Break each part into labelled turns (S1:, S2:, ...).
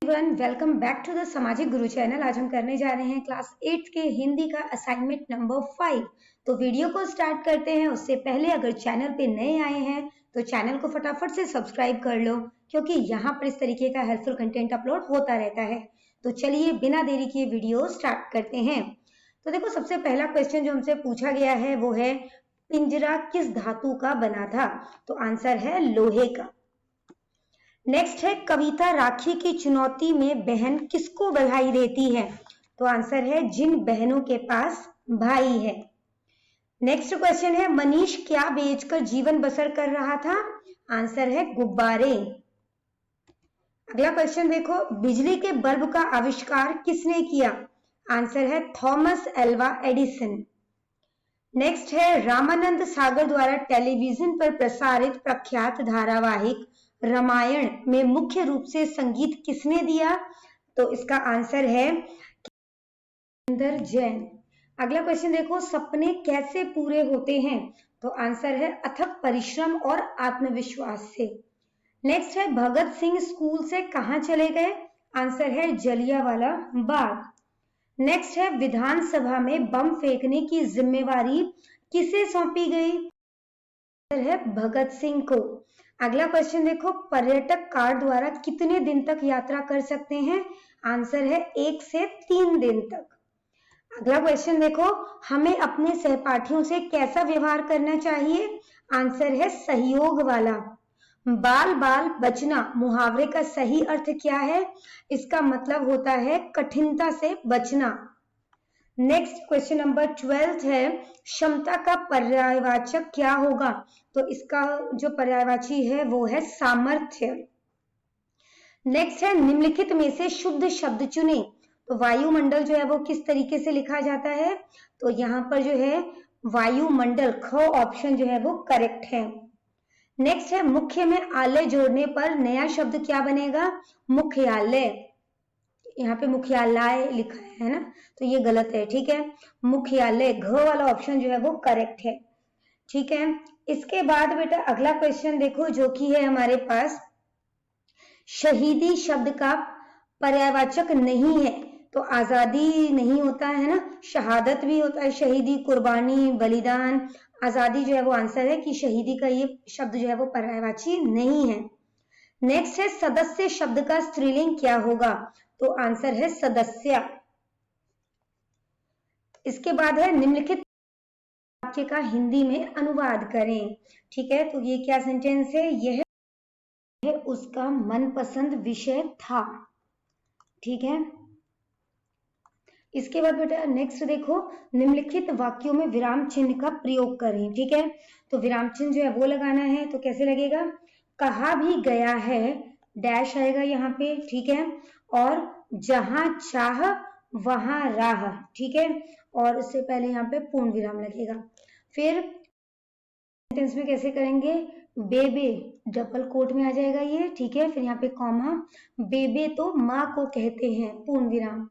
S1: Everyone, welcome back to the Samajik Guru channel. आज हम करने जा रहे हैं क्लास 8 के हिंदी का असाइनमेंट नंबर 5। तो वीडियो को स्टार्ट करते हैं। उससे पहले अगर चैनल पे नए आए हैं तो चैनल को फटाफट से सब्सक्राइब कर लो, क्योंकि यहाँ पर इस तरीके का हेल्पफुल कंटेंट अपलोड होता रहता है। तो चलिए बिना देरी किए वीडियो स्टार्ट करते हैं। तो देखो, सबसे पहला क्वेश्चन जो हमसे पूछा गया है वो है, पिंजरा किस धातु का बना था? तो आंसर है लोहे का। नेक्स्ट है, कविता राखी की चुनौती में बहन किसको बधाई देती है? तो आंसर है जिन बहनों के पास भाई है। नेक्स्ट क्वेश्चन है, मनीष क्या बेचकर जीवन बसर कर रहा था? आंसर है गुब्बारे। अगला क्वेश्चन देखो, बिजली के बल्ब का आविष्कार किसने किया? आंसर है थॉमस एल्वा एडिसन। नेक्स्ट है, रामानंद सागर द्वारा टेलीविजन पर प्रसारित प्रख्यात धारावाहिक रामायण में मुख्य रूप से संगीत किसने दिया? तो इसका आंसर है इंदर जैन। अगला क्वेश्चन देखो, सपने कैसे पूरे होते हैं? तो आंसर है अथक परिश्रम और आत्मविश्वास से। नेक्स्ट है, भगत सिंह स्कूल से कहां चले गए? आंसर है जलियांवाला बाग। नेक्स्ट है, विधानसभा में बम फेंकने की जिम्मेवारी किसे सौंपी गई? आंसर है भगत सिंह को। अगला क्वेश्चन देखो, पर्यटक कार द्वारा कितने दिन तक यात्रा कर सकते हैं? आंसर है 1 से 3 दिन तक। अगला क्वेश्चन देखो, हमें अपने सहपाठियों से कैसा व्यवहार करना चाहिए? आंसर है सहयोग वाला। बाल बाल बचना मुहावरे का सही अर्थ क्या है? इसका मतलब होता है कठिनता से बचना। नेक्स्ट क्वेश्चन नंबर 12 है, क्षमता का पर्यायवाचक क्या होगा? तो इसका जो पर्यायवाची है वो है सामर्थ्य। नेक्स्ट है, निम्नलिखित में से शुद्ध शब्द चुने। तो वायुमंडल जो है वो किस तरीके से लिखा जाता है? तो यहाँ पर जो है वायुमंडल, ख ऑप्शन जो है वो करेक्ट है। नेक्स्ट है, मुख्य में आलय जोड़ने पर नया शब्द क्या बनेगा? मुख्यालय। यहाँ पे मुख्यालय लिखा है ना, तो ये गलत है। ठीक है, मुख्यालय, घ वाला ऑप्शन जो है वो करेक्ट है। ठीक है, इसके बाद बेटा अगला क्वेश्चन देखो, जो कि है हमारे पास, शहीदी शब्द का पर्यायवाचक नहीं है। तो आजादी नहीं होता है ना, शहादत भी होता है, शहीदी, कुर्बानी, बलिदान। आजादी जो है वो आंसर है कि शहीदी का ये शब्द जो है वो पर्यायवाची नहीं है। नेक्स्ट है, सदस्य शब्द का स्त्रीलिंग क्या होगा? तो आंसर है सदस्य। इसके बाद है, निम्नलिखित वाक्य का हिंदी में अनुवाद करें। ठीक है, तो ये क्या सेंटेंस है? यह उसका मनपसंद विषय था। ठीक है, इसके बाद बेटा नेक्स्ट देखो, निम्नलिखित वाक्यों में विराम चिन्ह का प्रयोग करें। ठीक है, तो विराम चिन्ह जो है वो लगाना है। तो कैसे लगेगा? कहा भी गया है, डैश आएगा यहाँ पे। ठीक है, और जहां चाह वहां राह। ठीक है, और उससे पहले यहाँ पे पूर्ण विराम लगेगा। फिर सेंटेंस में कैसे करेंगे? बेबे, डबल कोट में आ जाएगा ये। ठीक है, फिर यहाँ पे कॉमा, बेबे तो माँ को कहते हैं, पूर्ण विराम।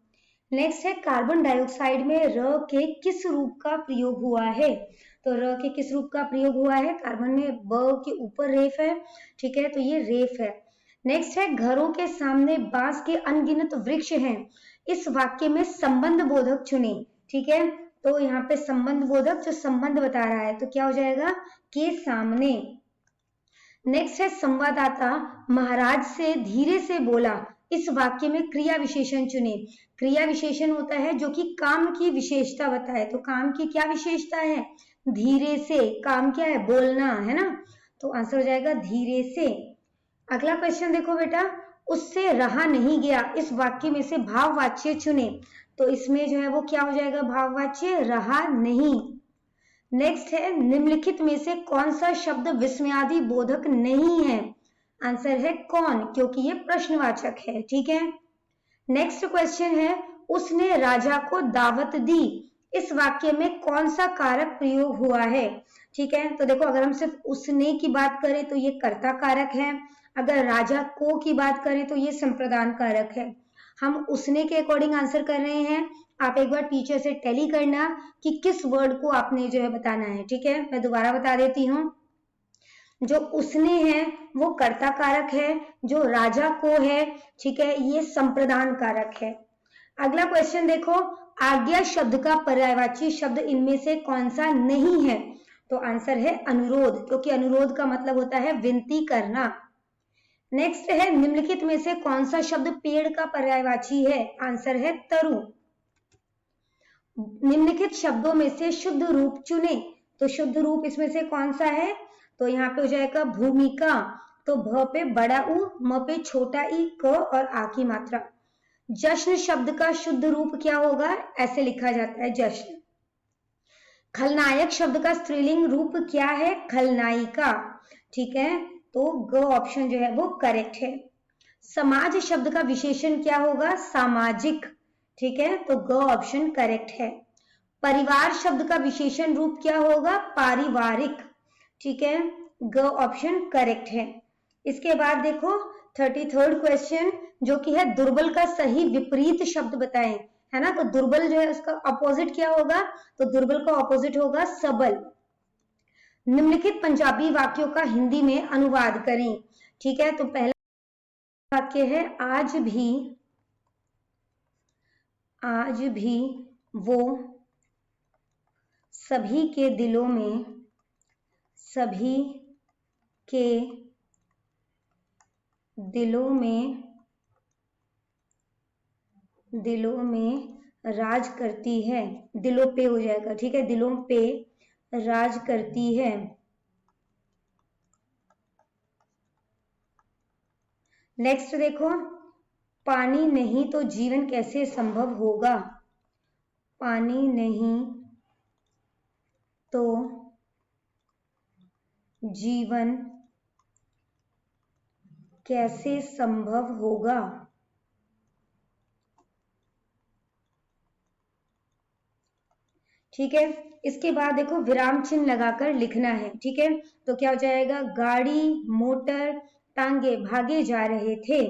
S1: नेक्स्ट है, कार्बन डाइऑक्साइड में र के किस रूप का प्रयोग हुआ है? तो र के किस रूप का प्रयोग हुआ है? कार्बन में ब के ऊपर रेफ है। ठीक है, तो ये रेफ है। नेक्स्ट है, घरों के सामने बांस के अनगिनत वृक्ष हैं। इस वाक्य में संबंध बोधक चुने। ठीक है, तो यहाँ पे संबंध बोधक जो संबंध बता रहा है, तो क्या हो जाएगा? के सामने। नेक्स्ट है, संवाददाता महाराज से धीरे से बोला। इस वाक्य में क्रिया विशेषण चुने। क्रिया विशेषण होता है जो कि काम की विशेषता बताए। तो काम की क्या विशेषता है? धीरे से। काम क्या है? बोलना है ना, तो आंसर हो जाएगा धीरे से। अगला क्वेश्चन देखो बेटा, उससे रहा नहीं गया। इस वाक्य में से भाववाच्य चुने। तो इसमें जो है वो क्या हो जाएगा? भाववाच्य, रहा नहीं। नेक्स्ट है, निम्नलिखित में से कौन सा शब्द विस्मयादि बोधक नहीं है? आंसर है कौन, क्योंकि ये प्रश्नवाचक है। ठीक है, नेक्स्ट क्वेश्चन है, उसने राजा को दावत दी। इस वाक्य में कौन सा कारक प्रयोग हुआ है? ठीक है, तो देखो, अगर हम सिर्फ उसने की बात करें तो ये कर्ता कारक है। अगर राजा को की बात करें तो ये संप्रदान कारक है। हम उसने के अकॉर्डिंग आंसर कर रहे हैं। आप एक बार टीचर से टैली करना कि किस वर्ड को आपने जो है बताना है। ठीक है, मैं दोबारा बता देती हूँ। जो उसने है वो कर्ता कारक है, जो राजा को है, ठीक है, ये संप्रदान कारक है। अगला क्वेश्चन देखो, आज्ञा शब्द का पर्यायवाची शब्द इनमें से कौन सा नहीं है? तो आंसर है अनुरोध, क्योंकि अनुरोध का मतलब होता है विनती करना। नेक्स्ट है, निम्नलिखित में से कौन सा शब्द पेड़ का पर्यायवाची है? आंसर है तरु। निम्नलिखित शब्दों में से शुद्ध रूप चुने, तो शुद्ध रूप इसमें से कौन सा है? तो यहाँ पे हो जाएगा भूमिका, तो भ पे बड़ा उ, म पे छोटा ई, क और आ की मात्रा। जश्न शब्द का शुद्ध रूप क्या होगा? ऐसे लिखा जाता है जश्न। खलनायक शब्द का स्त्रीलिंग रूप क्या है? खलनायिका, ठीक है, तो ग ऑप्शन जो है वो करेक्ट है। समाज शब्द का विशेषण क्या होगा? सामाजिक, ठीक है, तो ग ऑप्शन करेक्ट है। परिवार शब्द का विशेषण रूप क्या होगा? पारिवारिक, ठीक है, ग ऑप्शन करेक्ट है। इसके बाद देखो 33rd क्वेश्चन, जो कि है दुर्बल का सही विपरीत शब्द बताएं, है ना। तो दुर्बल जो है उसका अपोजिट क्या होगा? तो दुर्बल का अपोजिट होगा सबल। निम्नलिखित पंजाबी वाक्यों का हिंदी में अनुवाद करें, ठीक है। तो पहला वाक्य है, आज भी वो सभी के दिलों में राज करती है। दिलों पे हो जाएगा, ठीक है, दिलों पे राज करती है। नेक्स्ट देखो, पानी नहीं तो जीवन कैसे संभव होगा? पानी नहीं तो जीवन कैसे संभव होगा? ठीक है। इसके बाद देखो विराम चिन्ह लगाकर लिखना है, ठीक है। तो क्या हो जाएगा? गाड़ी, मोटर, टांगे भागे जा रहे थे।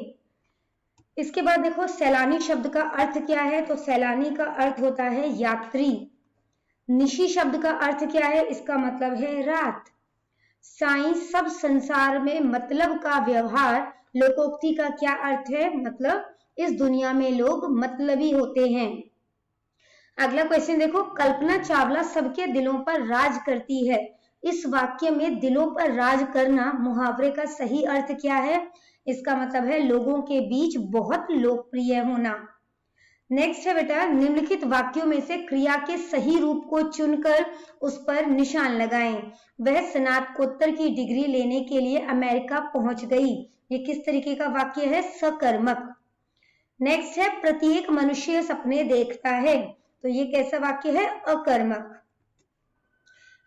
S1: इसके बाद देखो सैलानी शब्द का अर्थ क्या है? तो सैलानी का अर्थ होता है यात्री। निशी शब्द का अर्थ क्या है? इसका मतलब है रात। साईं सब संसार में मतलब का व्यवहार, लोकोक्ति का क्या अर्थ है? मतलब इस दुनिया में लोग मतलबी होते हैं। अगला क्वेश्चन देखो, कल्पना चावला सबके दिलों पर राज करती है। इस वाक्य में दिलों पर राज करना मुहावरे का सही अर्थ क्या है? इसका मतलब है लोगों के बीच बहुत लोकप्रिय होना। नेक्स्ट है बेटा, निम्नलिखित वाक्यों में से क्रिया के सही रूप को चुनकर उस पर निशान लगाएं। वह स्नातकोत्तर की डिग्री लेने के लिए अमेरिका पहुंच गई। ये किस तरीके का वाक्य है? सकर्मक। नेक्स्ट है, प्रत्येक मनुष्य सपने देखता है। तो ये कैसा वाक्य है? अकर्मक।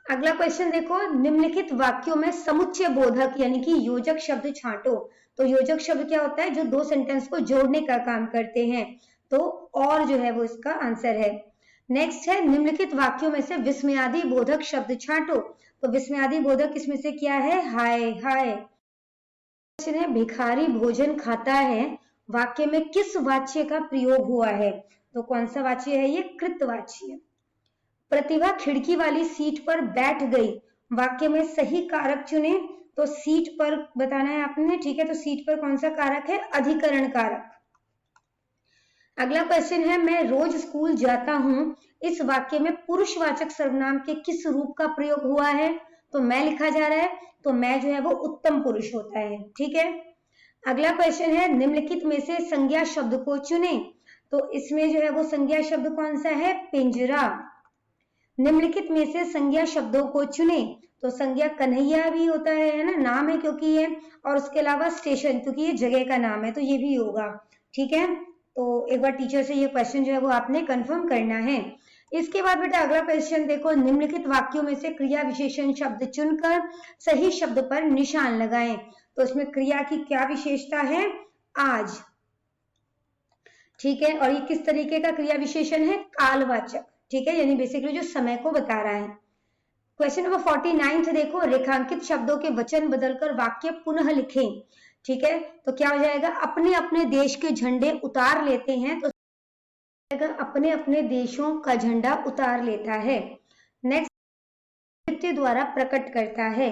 S1: अगला क्वेश्चन देखो, निम्नलिखित वाक्यों में समुच्चय बोधक यानी कि योजक शब्द छांटो। तो योजक शब्द क्या होता है? जो दो सेंटेंस को जोड़ने का काम करते हैं। तो और जो है वो इसका आंसर है। नेक्स्ट है, निम्नलिखित वाक्यों में से विस्मयादि बोधक शब्द छांटो। तो विस्मयादि बोधक इसमें से क्या है? हाय हाय। क्वेश्चन है, भिखारी भोजन खाता है, वाक्य में किस वाच्य का प्रयोग हुआ है? तो कौन सा वाच्य है? ये कृतवाच्य। प्रतिभा खिड़की वाली सीट पर बैठ गई, वाक्य में सही कारक चुने। तो सीट पर बताना है आपने, ठीक है। तो सीट पर कौन सा कारक है? अधिकरण कारक। अगला क्वेश्चन है, मैं रोज स्कूल जाता हूं, इस वाक्य में पुरुषवाचक सर्वनाम के किस रूप का प्रयोग हुआ है? तो मैं लिखा जा रहा है, तो मैं जो है वो उत्तम पुरुष होता है, ठीक है। अगला क्वेश्चन है, निम्नलिखित में से संज्ञा शब्द को चुने। तो इसमें जो है वो संज्ञा शब्द कौन सा है? पिंजरा। निम्नलिखित में से संज्ञा शब्दों को चुने। तो संज्ञा कन्हैया भी होता है ना, नाम है क्योंकि ये, और उसके अलावा स्टेशन, क्योंकि ये जगह का नाम है, तो ये भी होगा, ठीक है। तो एक बार टीचर से ये क्वेश्चन जो है वो आपने कंफर्म करना है। इसके बाद बेटा अगला क्वेश्चन देखो, निम्नलिखित वाक्यों में से क्रिया विशेषण शब्द चुनकर सही शब्द पर निशान लगाएं। तो इसमें क्रिया की क्या विशेषता है? आज, ठीक है। और ये किस तरीके का क्रिया विशेषण है? कालवाचक, ठीक है, यानी बेसिकली जो समय को बता रहा है। क्वेश्चन नंबर 49 देखो, रेखांकित शब्दों के वचन बदलकर वाक्य पुनः लिखें, ठीक है। तो क्या हो जाएगा? अपने अपने देश के झंडे उतार लेते हैं, तो अपने अपने देशों का झंडा उतार लेता है। नेक्स्ट, नृत्य द्वारा प्रकट करता है।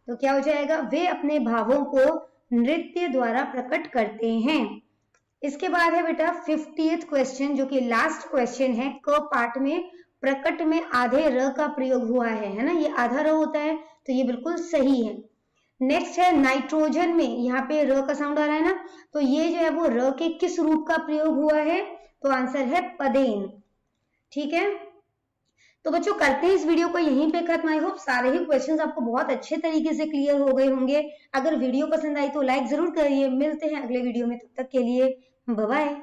S1: तो क्या हो जाएगा, वे अपने भावों को नृत्य द्वारा प्रकट करते हैं। इसके बाद है बेटा 50th क्वेश्चन, जो कि लास्ट क्वेश्चन है। क पार्ट में प्रकट में आधे र का प्रयोग हुआ है ना, ये आधा र होता है, तो ये बिल्कुल सही है। नेक्स्ट है नाइट्रोजन में, यहाँ पे र का साउंड आ रहा है ना, तो ये जो है वो र के किस रूप का प्रयोग हुआ है, तो आंसर है पदेन। ठीक है, तो बच्चों करते हैं इस वीडियो को यहीं पे खत्म। आई होप सारे ही क्वेश्चंस आपको बहुत अच्छे तरीके से क्लियर हो गए होंगे। अगर वीडियो पसंद आई तो लाइक जरूर करिए। मिलते हैं अगले वीडियो में, तब तक के लिए बाय बाय।